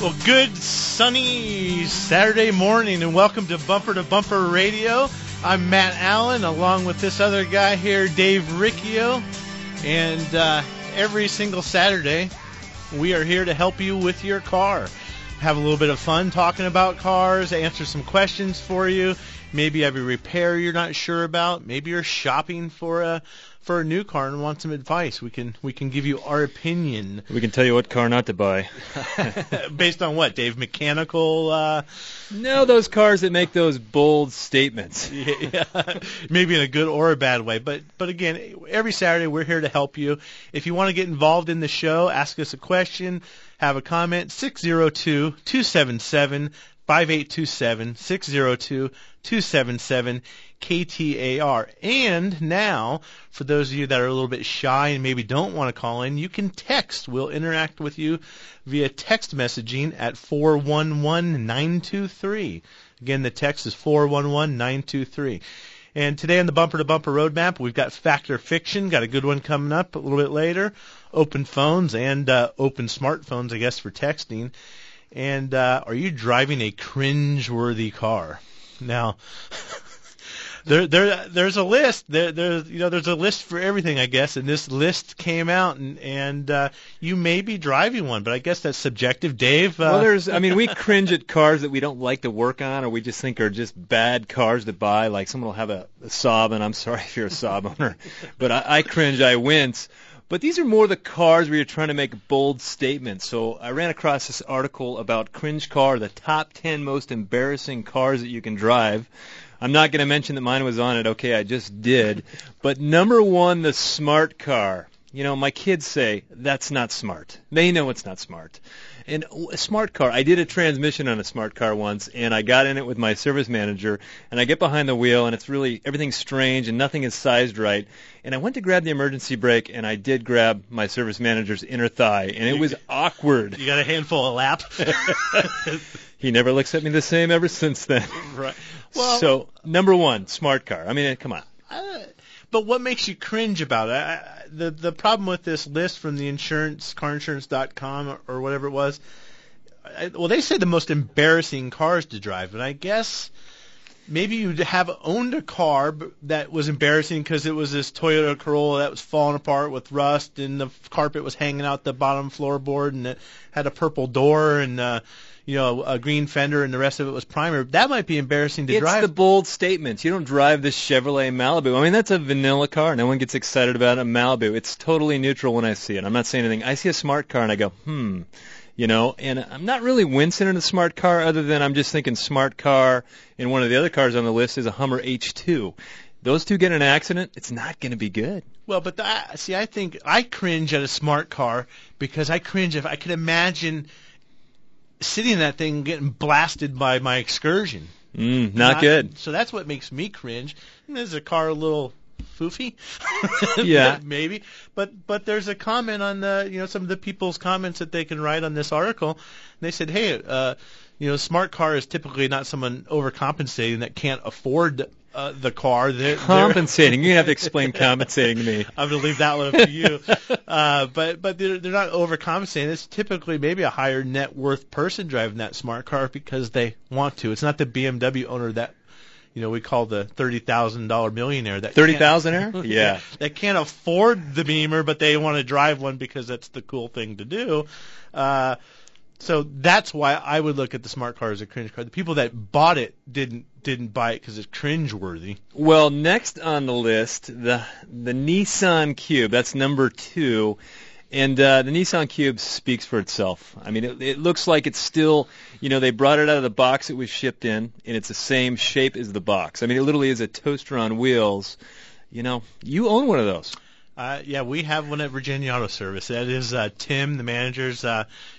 Well, good sunny Saturday morning, and welcome to Bumper Radio. I'm Matt Allen, along with this other guy here, Dave Riccio, and every single Saturday, we are here to help you with your car. Have a little bit of fun talking about cars, answer some questions for you. Maybe you have a repair you're not sure about. Maybe you're shopping for a new car and want some advice. We can give you our opinion. We can tell you what car not to buy. Based on what, Dave? Mechanical? No, those cars that make those bold statements. Yeah, maybe in a good or a bad way. But again, every Saturday we're here to help you. If you want to get involved in the show, ask us a question, have a comment, 602-277-5827, 602-277 KTAR. And now, for those of you that are a little bit shy and maybe don't want to call in, you can text. We'll interact with you via text messaging at 411-923. Again, the text is 411-923. And today on the Bumper to Bumper Roadmap, we've got Fact or Fiction. Got a good one coming up a little bit later. Open phones and open smartphones, I guess, for texting. And are you driving a cringe-worthy car? Now, there's a list. There's a list for everything, I guess. And this list came out, and you may be driving one, but I guess that's subjective, Dave. Well, we cringe at cars that we don't like to work on, or we just think are just bad cars to buy. Like someone will have a Saab, and I'm sorry if you're a Saab owner, but I cringe, I wince. But these are more the cars where you're trying to make bold statements. So I ran across this article about cringe car, the top 10 most embarrassing cars that you can drive. I'm not going to mention that mine was on it. Okay, I just did. But number one, the smart car. You know, my kids say, that's not smart. They know it's not smart. And a smart car, I did a transmission on a smart car once, and I got in it with my service manager, and I get behind the wheel, and it's really, everything's strange, and nothing is sized right. And I went to grab the emergency brake, and I did grab my service manager's inner thigh, and it was awkward. You got a handful of lap? He never looks at me the same ever since then. Right. Well, so, number one, smart car. I mean, come on. But what makes you cringe about it? The problem with this list from the carinsurance.com or whatever it was, well, they say the most embarrassing cars to drive, and I guess maybe you have owned a car that was embarrassing because it was this Toyota Corolla that was falling apart with rust, and the carpet was hanging out the bottom floorboard, and it had a purple door, and a green fender, and the rest of it was primer. That might be embarrassing to drive. It's the bold statements. You don't drive this Chevrolet Malibu. I mean, that's a vanilla car. No one gets excited about a Malibu. It's totally neutral when I see it. I'm not saying anything. I see a smart car, and I go, and I'm not really wincing at a smart car other than I'm just thinking smart car, and one of the other cars on the list is a Hummer H2. Those two get in an accident, it's not going to be good. Well, but I think I cringe at a smart car because I cringe if I could imagine sitting in that thing getting blasted by my Excursion. Not good. So that's what makes me cringe. And is the car a little foofy? Yeah. Maybe. But there's a comment on some of the people's comments that they can write on this article. And they said, hey, smart car is typically not someone overcompensating that can't afford the car. Compensating. You're going to have to explain compensating to me. I'm going to leave that one up to you. But they're not overcompensating. It's typically maybe a higher net worth person driving that smart car because they want to. It's not the BMW owner that we call the $30,000 millionaire. That $30,000-aire? Yeah. That can't afford the Beamer, but they want to drive one because that's the cool thing to do. So that's why I would look at the smart car as a cringe car. The people that bought it didn't buy it because it's cringe-worthy. Well, next on the list, the Nissan Cube. That's number 2. And the Nissan Cube speaks for itself. I mean, it looks like it's still, they brought it out of the box it was shipped in, and it's the same shape as the box. I mean, it literally is a toaster on wheels. You own one of those. Yeah, we have one at Virginia Auto Service. That is Tim, the manager's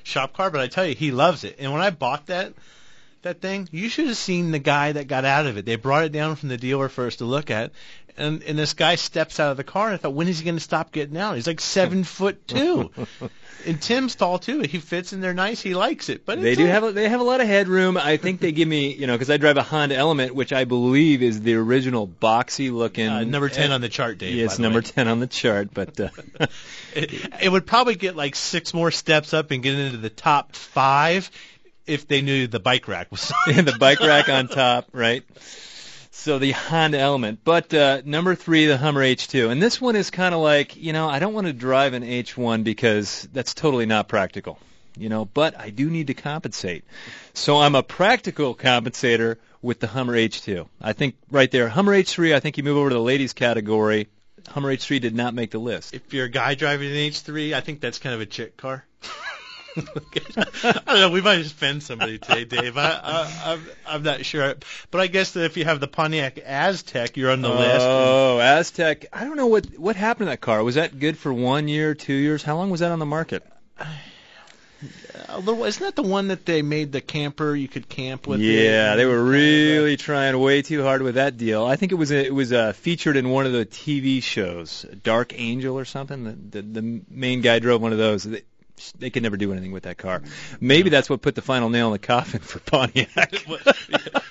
shop car, but I tell you, he loves it. And when I bought that thing, you should have seen the guy that got out of it. They brought it down from the dealer for us to look at, and this guy steps out of the car, and I thought, when is he going to stop getting out? He's like 7'2". And Tim's tall too. He fits in there nice. He likes it. But they have a lot of headroom. I think they give me, because I drive a Honda Element, which I believe is the original boxy looking. Number 10 on the chart, Dave. Yeah, it's number 10 on the chart, but it would probably get like 6 more steps up and get into the top 5 if they knew the bike rack was and the bike rack on top, right? So the Honda Element. But number 3, the Hummer H2. And this one is kind of like, I don't want to drive an H1 because that's totally not practical, but I do need to compensate. So I'm a practical compensator with the Hummer H2. I think right there, Hummer H3, I think you move over to the ladies category. Hummer H3 did not make the list. If you're a guy driving an H3, I think that's kind of a chick car. I don't know. We might just offend somebody today, Dave. I'm not sure. But I guess that if you have the Pontiac Aztek, you're on the list. Oh, Aztek. I don't know what happened to that car. Was that good for 1 year, 2 years? How long was that on the market? Isn't that the one that they made the camper you could camp with? Yeah, they were really trying way too hard with that deal. I think it was featured in one of the TV shows, Dark Angel or something. The main guy drove one of those. They could never do anything with that car. Maybe that's what put the final nail in the coffin for Pontiac.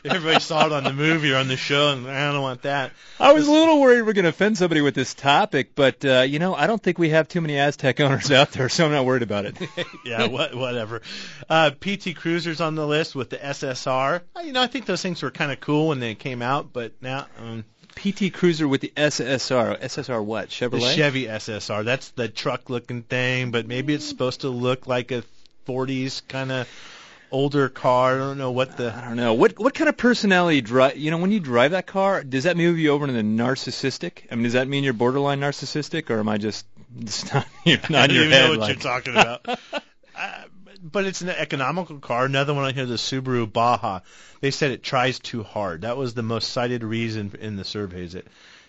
Everybody saw it on the movie or on the show, and I don't want that. I was a little worried we're going to offend somebody with this topic, but, I don't think we have too many Aztek owners out there, so I'm not worried about it. Yeah, whatever. PT Cruiser's on the list with the SSR. I think those things were kind of cool when they came out, but now... PT Cruiser with the SSR. SSR what? Chevrolet? The Chevy SSR. That's the truck-looking thing, but maybe it's supposed to look like a 40s kind of older car. I don't know what the... I don't know. What kind of personality drive... when you drive that car, does that move you over into the narcissistic? I mean, does that mean you're borderline narcissistic, or am I just not in your head? I don't even know what you're talking about. But it's an economical car. Another one on here, the Subaru Baja. They said it tries too hard. That was the most cited reason in the surveys. It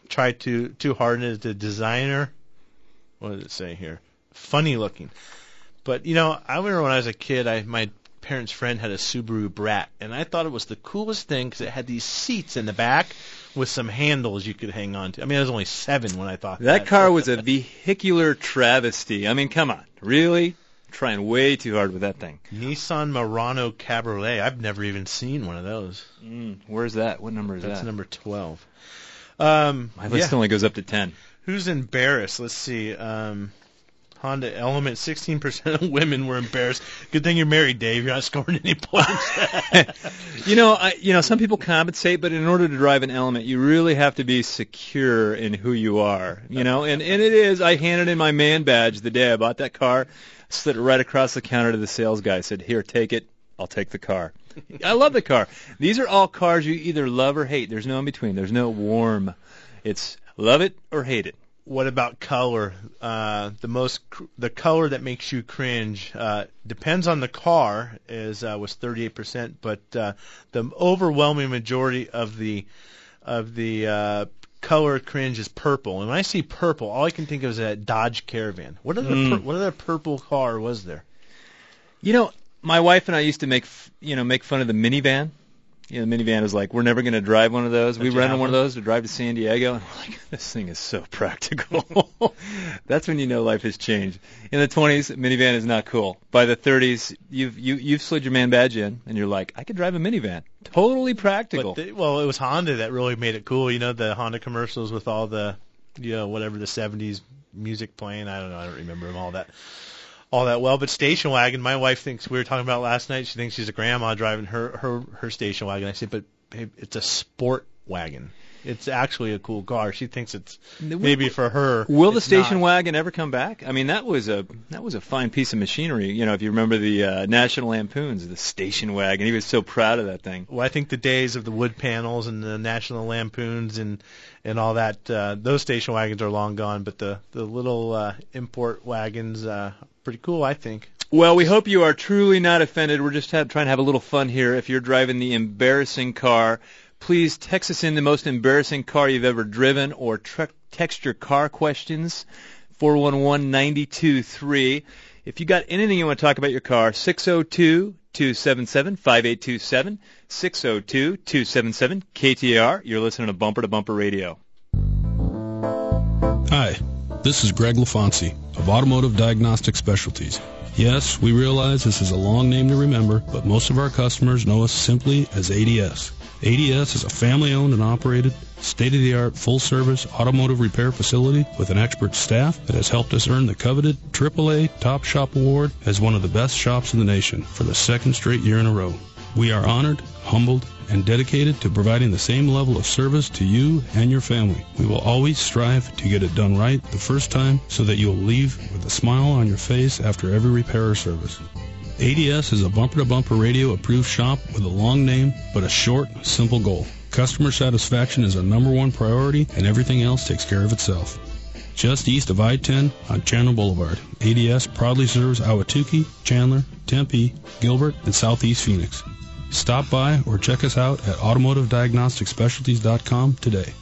tried too hard, and as the designer, what does it say here? Funny looking. But, I remember when I was a kid, my parents' friend had a Subaru Brat, and I thought it was the coolest thing because it had these seats in the back with some handles you could hang on to. I mean, I was only 7 when I thought that. That car was a vehicular travesty. I mean, come on. Really? Trying way too hard with that thing. Nissan Murano Cabriolet. I've never even seen one of those. Where's that? What number is that? That's number 12. My list only goes up to 10. Who's embarrassed? Let's see. Honda Element, 16% of women were embarrassed. Good thing you're married, Dave. You're not scoring any points. Some people compensate, but in order to drive an Element, you really have to be secure in who you are. And it is. I handed in my man badge the day I bought that car, slid it right across the counter to the sales guy. Said, "Here, take it. I'll take the car." I love the car. These are all cars you either love or hate. There's no in between. There's no warm. It's love it or hate it. What about color? The color that makes you cringe depends on the car. Was 38%, but the overwhelming majority of the color cringe is purple. And when I see purple, all I can think of is a Dodge Caravan. What other purple car was there? My wife and I used to make fun of the minivan. The minivan was like, we're never going to drive one of those. We rented one of those to drive to San Diego, and we're like, this thing is so practical. That's when you know life has changed. In the 20s, minivan is not cool. By the 30s, you've slid your man badge in, and you're like, I could drive a minivan. Totally practical. But it was Honda that really made it cool. The Honda commercials with all the, whatever the 70s music playing. I don't know. I don't remember them all that well. But station wagon, my wife thinks, we were talking about last night, she thinks she's a grandma driving her station wagon. I said, but babe, it's a sport wagon. It's actually a cool car. She thinks it's maybe for her. Will the station wagon ever come back? I mean, that was a fine piece of machinery. If you remember the National Lampoons, the station wagon, he was so proud of that thing. Well, I think the days of the wood panels and the National Lampoons and all that, those station wagons are long gone. But the little import wagons, pretty cool, I think. Well, we hope you are truly not offended. We're just trying to have a little fun here. If you're driving the embarrassing car, please text us in the most embarrassing car you've ever driven, or text your car questions, 411-923. If you got anything you want to talk about your car, 602-277-5827, 602-277-KTAR. You're listening to Bumper to Bumper Radio. Hi, this is Greg LaFonsi of Automotive Diagnostic Specialties. Yes, we realize this is a long name to remember, but most of our customers know us simply as ADS. ADS is a family-owned and operated, state-of-the-art, full-service automotive repair facility with an expert staff that has helped us earn the coveted AAA Top Shop Award as one of the best shops in the nation for the second straight year in a row. We are honored, humbled, and dedicated to providing the same level of service to you and your family. We will always strive to get it done right the first time so that you'll leave with a smile on your face after every repair or service. ADS is a bumper-to-bumper radio approved shop with a long name but a short, simple goal. Customer satisfaction is our number one priority, and everything else takes care of itself. Just east of I-10 on Chandler Boulevard, ADS proudly serves Ahwatukee, Chandler, Tempe, Gilbert, and Southeast Phoenix. Stop by or check us out at automotivediagnosticspecialties.com today.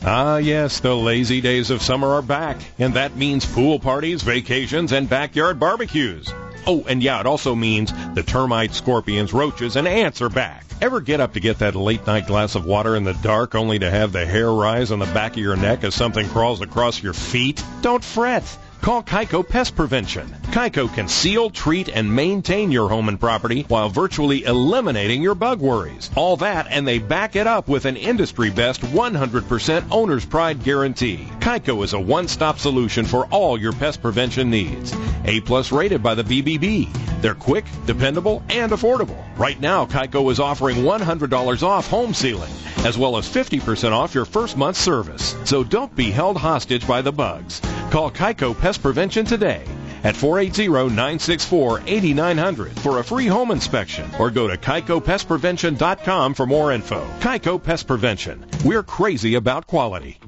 Ah, yes, the lazy days of summer are back, and that means pool parties, vacations, and backyard barbecues. Oh, and yeah, it also means the termites, scorpions, roaches, and ants are back. Ever get up to get that late-night glass of water in the dark only to have the hair rise on the back of your neck as something crawls across your feet? Don't fret. Call Keiko Pest Prevention. Keiko can seal, treat, and maintain your home and property while virtually eliminating your bug worries. All that, and they back it up with an industry-best 100% owner's pride guarantee. Keiko is a one-stop solution for all your pest prevention needs. A-plus rated by the BBB. They're quick, dependable, and affordable. Right now, Keiko is offering $100 off home sealing, as well as 50% off your first month's service. So don't be held hostage by the bugs. Call Keiko Pest Prevention today at 480-964-8900 for a free home inspection, or go to KeikoPestPrevention.com for more info. Keiko Pest Prevention. We're crazy about quality.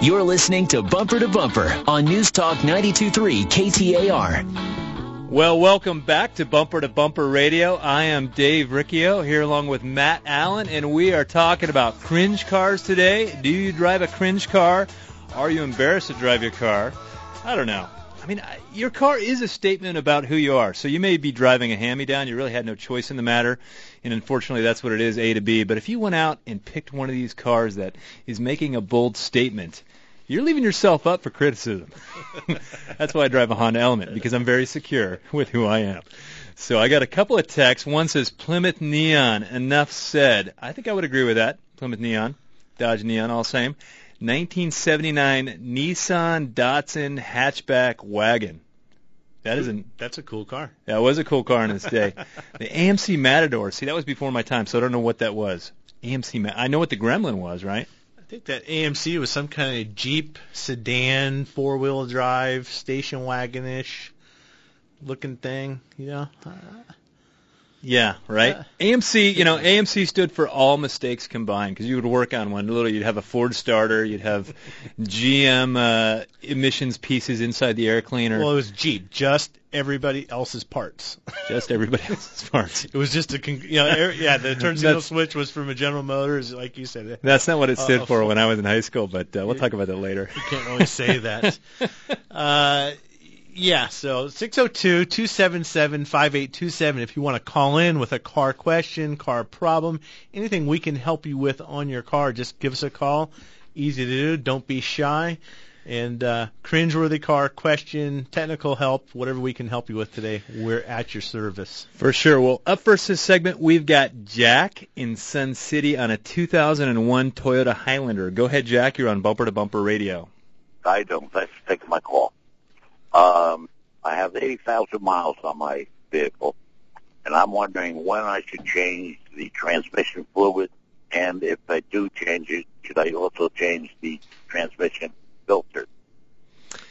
You're listening to Bumper to Bumper on News Talk 92.3 KTAR. Well, welcome back to Bumper Radio. I am Dave Riccio here along with Matt Allen, and we are talking about cringe cars today. Do you drive a cringe car? Are you embarrassed to drive your car? I don't know. I mean, your car is a statement about who you are. So you may be driving a hand-me-down. You really had no choice in the matter. And unfortunately, that's what it is, A to B. But if you went out and picked one of these cars that is making a bold statement, you're leaving yourself up for criticism. That's why I drive a Honda Element, because I'm very secure with who I am. So I got a couple of texts. One says, Plymouth Neon, enough said. I think I would agree with that. Plymouth Neon, Dodge Neon, all same. 1979 Nissan Datsun hatchback wagon. That's a cool car. That was a cool car in its day. The AMC Matador. See, that was before my time, so I don't know what that was. I know what the Gremlin was, right? I think that AMC was some kind of Jeep sedan, four-wheel drive, station wagon-ish looking thing, you know. Yeah, right. AMC, AMC stood for all mistakes combined, because you would work on one. You'd have a Ford starter, you'd have GM emissions pieces inside the air cleaner. Well, it was Jeep, just everybody else's parts. Just everybody else's parts. It was just the turn signal switch was from a General Motors, like you said. That's not what it stood for when I was in high school, but we'll talk about that later. You can't really say that. Yeah, so 602-277-5827 if you want to call in with a car question, car problem, anything we can help you with on your car, just give us a call. Easy to do. Don't be shy. And cringeworthy car question, technical help, whatever we can help you with today, we're at your service. For sure. Well, up first this segment, we've got Jack in Sun City on a 2001 Toyota Highlander. Go ahead, Jack. You're on Bumper to Bumper Radio. I don't. Thanks for taking my call. I have 80,000 miles on my vehicle, and I'm wondering when I should change the transmission fluid, and if I do change it, should I also change the transmission filter?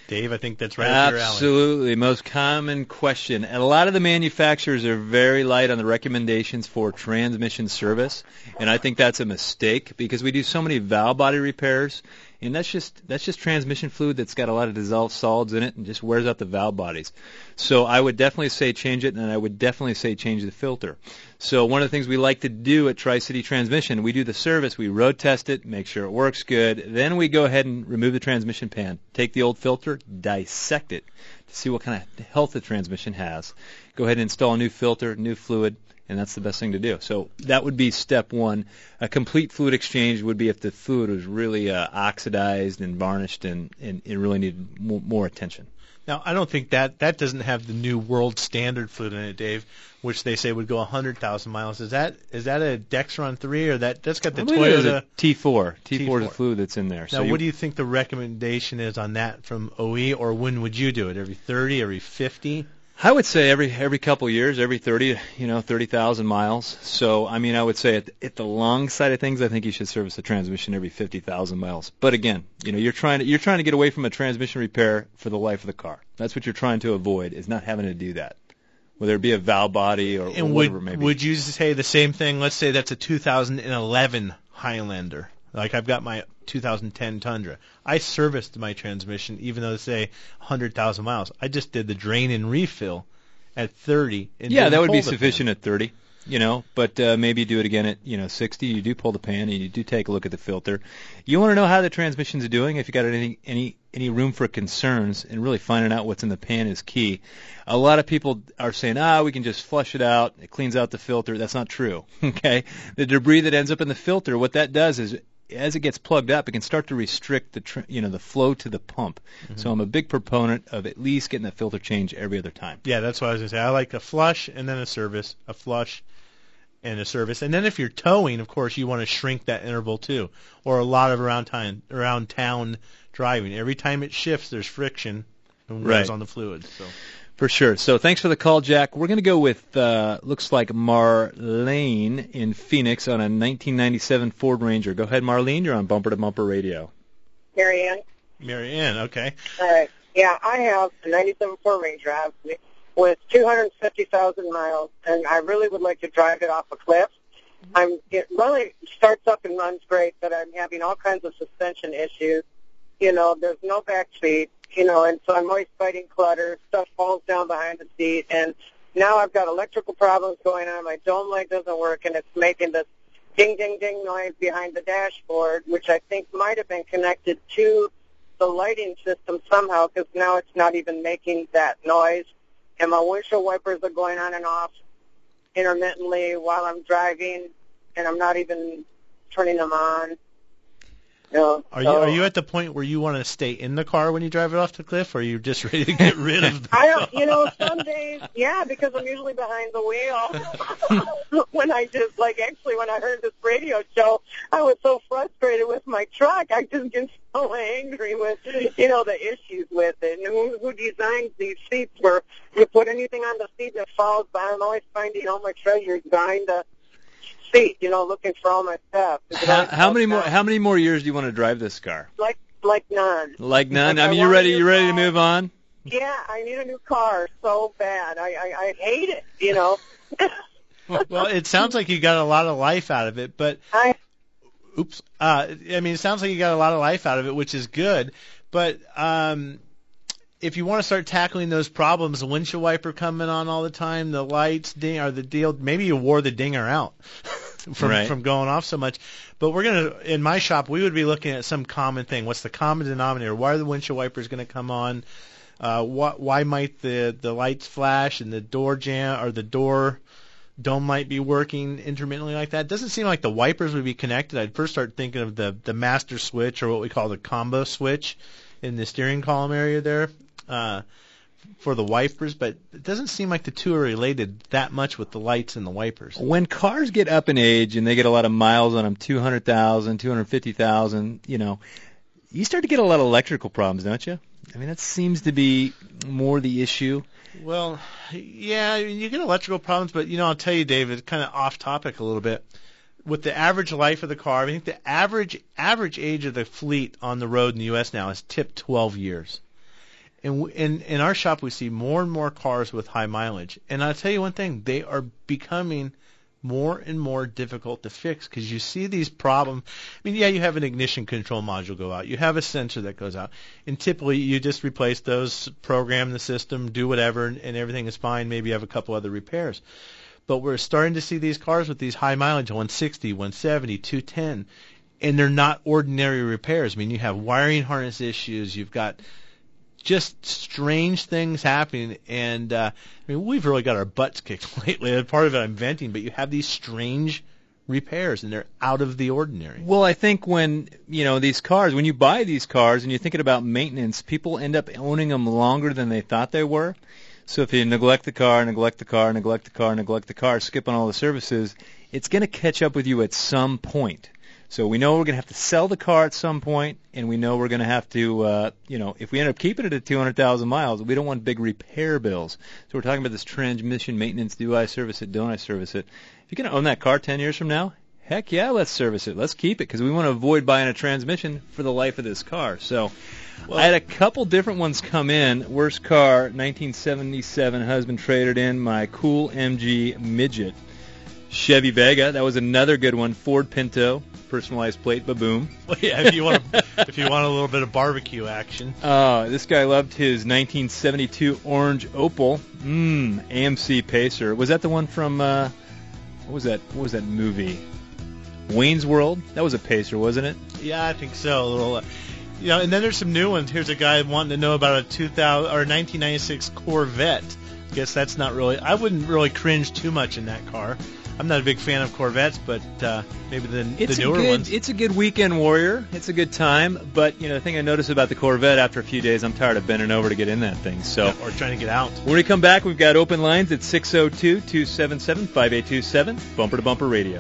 Dave, I think that's right up your alley. Absolutely. Most common question. And a lot of the manufacturers are very light on the recommendations for transmission service, and I think that's a mistake because we do so many valve body repairs, and that's just transmission fluid that's got a lot of dissolved solids in it and just wears out the valve bodies. So I would definitely say change it, and I would definitely say change the filter. So one of the things we like to do at Tri-City Transmission, we do the service, we road test it, make sure it works good, then we go ahead and remove the transmission pan, take the old filter, dissect it to see what kind of health the transmission has. Go ahead and install a new filter, new fluid, and that's the best thing to do. So that would be step one. A complete fluid exchange would be if the fluid was really oxidized and varnished and it really needed more attention. Now, I don't think that doesn't have the new world standard fluid in it, Dave, which they say would go 100,000 miles. Is that a Dexron 3 or that's got the Toyota T4? T4 is the fluid that's in there. Now, what do you think the recommendation is on that from OE, or when would you do it? Every 30, every 50? I would say every couple of years, every 30,000 miles. So, I mean, I would say at the long side of things, I think you should service a transmission every 50,000 miles. But again, you're trying to get away from a transmission repair for the life of the car. That's what you're trying to avoid, is not having to do that, whether it be a valve body or whatever it may be. Would you say the same thing? Let's say that's a 2011 Highlander. Like I've got my 2010 Tundra. I serviced my transmission, even though they say 100,000 miles. I just did the drain and refill at 30. And that would be sufficient at 30. But maybe do it again at 60. You do pull the pan and you do take a look at the filter. You want to know how the transmission's doing. If you got any room for concerns, and really finding out what's in the pan is key. A lot of people are saying, we can just flush it out. It cleans out the filter. That's not true. Okay, the debris that ends up in the filter, what that does is, as it gets plugged up, it can start to restrict the flow to the pump. Mm-hmm. So I'm a big proponent of at least getting the filter change every other time. Yeah, that's what I was going to say. I like a flush and then a service, a flush and a service. And then if you're towing, of course, you want to shrink that interval too, or a lot of around town driving. Every time it shifts, there's friction and wears on the fluid. So. For sure. So thanks for the call, Jack. We're going to go with, looks like Marlene in Phoenix on a 1997 Ford Ranger. Go ahead, Marlene. You're on Bumper to Bumper Radio. Mary Ann, okay. All right. Yeah, I have a 97 Ford Ranger with 250,000 miles, and I really would like to drive it off a cliff. It really starts up and runs great, but I'm having all kinds of suspension issues. There's no back seat. And so I'm always fighting clutter. Stuff falls down behind the seat. And now I've got electrical problems going on. My dome light doesn't work, and it's making this ding, ding, ding noise behind the dashboard, which I think might have been connected to the lighting system somehow, because now it's not even making that noise. And my windshield wipers are going on and off intermittently while I'm driving, and I'm not even turning them on. Are you at the point where you want to stay in the car when you drive it off the cliff, or are you just ready to get rid of the car? Some days, because I'm usually behind the wheel. When I heard this radio show, I was so frustrated with my truck. I just get so angry with, the issues with it. And who designs these seats where you put anything on the seat that falls down? I'm always finding all my treasures behind the seat, looking for all my stuff. How many more years do you want to drive this car? Like none. Like none? I mean, you ready to move on? Yeah, I need a new car so bad. I hate it, Well, it sounds like you got a lot of life out of it, but it sounds like you got a lot of life out of it, which is good. But if you want to start tackling those problems, the windshield wiper coming on all the time, the lights ding, or the deal, maybe you wore the dinger out from going off so much. But in my shop, we would be looking at some common thing. What's the common denominator? Why are the windshield wipers going to come on? Why might the lights flash and the door jam or the door dome light be working intermittently like that? It doesn't seem like the wipers would be connected. I'd first start thinking of the master switch, or what we call the combo switch in the steering column area there for the wipers, but it doesn't seem like the two are related that much with the lights and the wipers. When cars get up in age and they get a lot of miles on them, 200,000, 250,000, you start to get a lot of electrical problems, don't you? I mean, that seems to be more the issue. Well, yeah, you get electrical problems, but, I'll tell you, David, kind of off topic a little bit. With the average life of the car, I think the average age of the fleet on the road in the U.S. now is tipped 12 years. And in our shop, we see more and more cars with high mileage. And I'll tell you one thing, they are becoming more and more difficult to fix, because you see these problems. I mean, you have an ignition control module go out. You have a sensor that goes out. And typically, you just replace those, program the system, do whatever, and everything is fine. Maybe you have a couple other repairs. But we're starting to see these cars with these high mileage, 160, 170, 210, and they're not ordinary repairs. I mean, you have wiring harness issues. You've got just strange things happening, and we've really got our butts kicked lately. Part of it I'm venting, but you have these strange repairs, and they're out of the ordinary. Well, I think when, these cars, when you buy these cars and you're thinking about maintenance, people end up owning them longer than they thought they were. So if you neglect the car, skip on all the services, it's going to catch up with you at some point. So we know we're going to have to sell the car at some point, and we know we're going to have to, if we end up keeping it at 200,000 miles, we don't want big repair bills. So we're talking about this transmission maintenance. Do I service it? Don't I service it? If you're going to own that car 10 years from now, heck yeah, let's service it. Let's keep it, because we want to avoid buying a transmission for the life of this car. So I had a couple different ones come in. Worst car, 1977, husband traded in my cool MG Midget. Chevy Vega, that was another good one. Ford Pinto, personalized plate, ba-boom. Well, yeah, if you want a little bit of barbecue action. This guy loved his 1972 orange Opel, AMC Pacer. Was that the one from what was that movie? Wayne's World? That was a Pacer, wasn't it? Yeah, I think so. A little, and then there's some new ones. Here's a guy wanting to know about a 1996 Corvette. Guess that's not really. I wouldn't really cringe too much in that car. I'm not a big fan of Corvettes, but maybe the newer ones. It's a good weekend warrior. It's a good time. But, the thing I noticed about the Corvette, after a few days, I'm tired of bending over to get in that thing. So, or trying to get out. When we come back, we've got open lines at 602-277-5827, Bumper to Bumper Radio.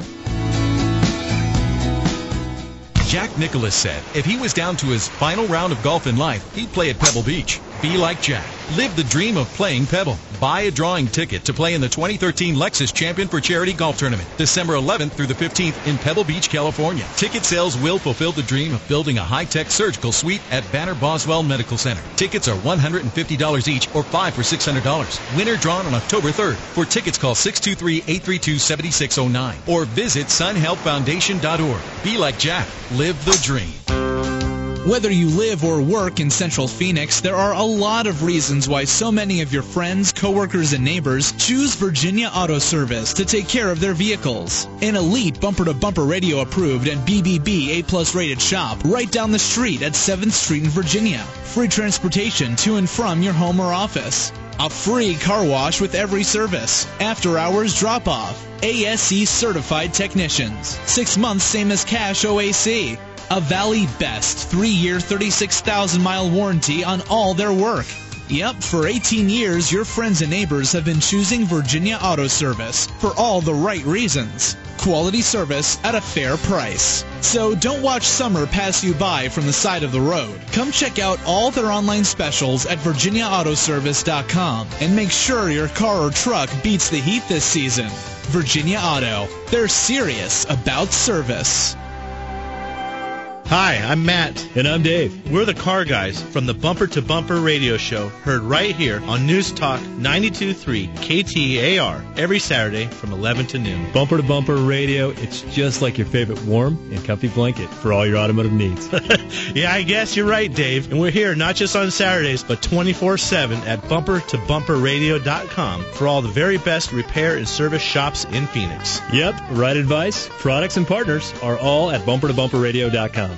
Jack Nicklaus said if he was down to his final round of golf in life, he'd play at Pebble Beach. Be like Jack. Live the dream of playing Pebble. Buy a drawing ticket to play in the 2013 Lexus Champion for Charity Golf Tournament, December 11th through the 15th in Pebble Beach, California. Ticket sales will fulfill the dream of building a high-tech surgical suite at Banner Boswell Medical Center. Tickets are $150 each or 5 for $600. Winner drawn on October 3rd. For tickets, call 623-832-7609 or visit sunhealthfoundation.org. Be like Jack. Live the dream. Whether you live or work in Central Phoenix, there are a lot of reasons why so many of your friends, coworkers, and neighbors choose Virginia Auto Service to take care of their vehicles. An elite bumper-to-bumper radio approved and BBB A+ rated shop right down the street at 7th Street in Virginia. Free transportation to and from your home or office. A free car wash with every service. After-hours drop-off. ASE certified technicians. 6 months same as cash OAC. A Valley Best 3-year, 36,000-mile warranty on all their work. Yep, for 18 years, your friends and neighbors have been choosing Virginia Auto Service for all the right reasons. Quality service at a fair price. So don't watch summer pass you by from the side of the road. Come check out all their online specials at virginiaautoservice.com and make sure your car or truck beats the heat this season. Virginia Auto. They're serious about service. Hi, I'm Matt. And I'm Dave. We're the car guys from the Bumper to Bumper radio show, heard right here on News Talk 92.3 KTAR every Saturday from 11 to noon. Bumper to Bumper radio, it's just like your favorite warm and comfy blanket for all your automotive needs. Yeah, I guess you're right, Dave. And we're here not just on Saturdays, but 24/7 at bumpertobumperradio.com for all the very best repair and service shops in Phoenix. Yep, right advice, products, and partners are all at bumpertobumperradio.com.